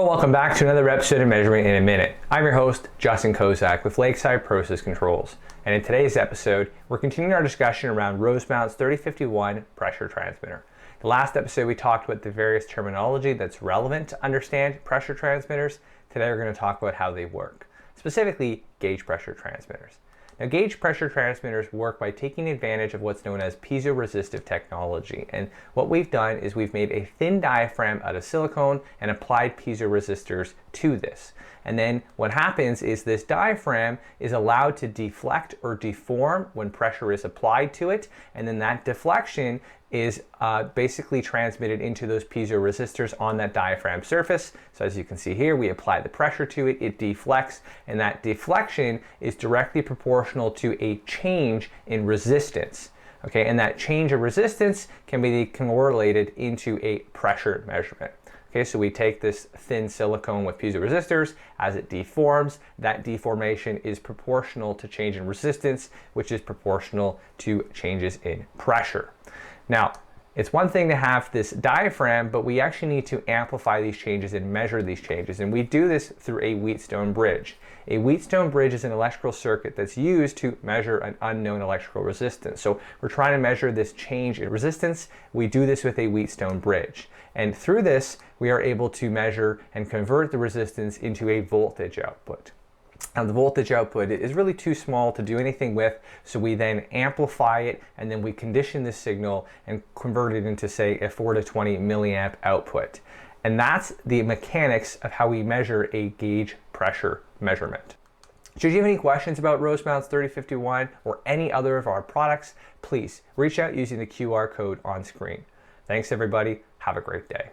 Hello, welcome back to another episode of Measuring in a Minute. I'm your host, 𝗦𝗧𝗕𝗦𝗖𝗥𝗜𝗕𝗘 with Lakeside Process Controls. And in today's episode, we're continuing our discussion around Rosemont's 3051 pressure transmitter. The last episode, we talked about the various terminology that's relevant to understand pressure transmitters. Today, we're going to talk about how they work, specifically gauge pressure transmitters. Now, gauge pressure transmitters work by taking advantage of what's known as piezoresistive technology. And what we've done is we've made a thin diaphragm out of silicone and applied piezoresistors to this. And then what happens is this diaphragm is allowed to deflect or deform when pressure is applied to it. And then that deflection is basically transmitted into those piezoresistors on that diaphragm surface. So as you can see here, we apply the pressure to it, it deflects, and that deflection is directly proportional to a change in resistance. Okay, and that change of resistance can be correlated into a pressure measurement. Okay, so we take this thin silicone with piezoresistors. As it deforms, that deformation is proportional to change in resistance, which is proportional to changes in pressure. Now, it's one thing to have this diaphragm, but we actually need to amplify these changes and measure these changes. And we do this through a Wheatstone bridge. A Wheatstone bridge is an electrical circuit that's used to measure an unknown electrical resistance. So we're trying to measure this change in resistance. We do this with a Wheatstone bridge. And through this, we are able to measure and convert the resistance into a voltage output. Now, the voltage output is really too small to do anything with, so we then amplify it and then we condition this signal and convert it into, say, a 4 to 20 milliamp output. And that's the mechanics of how we measure a gauge pressure measurement. Should you have any questions about Rosemont's 3051 or any other of our products, please reach out using the QR code on screen. Thanks, everybody. Have a great day.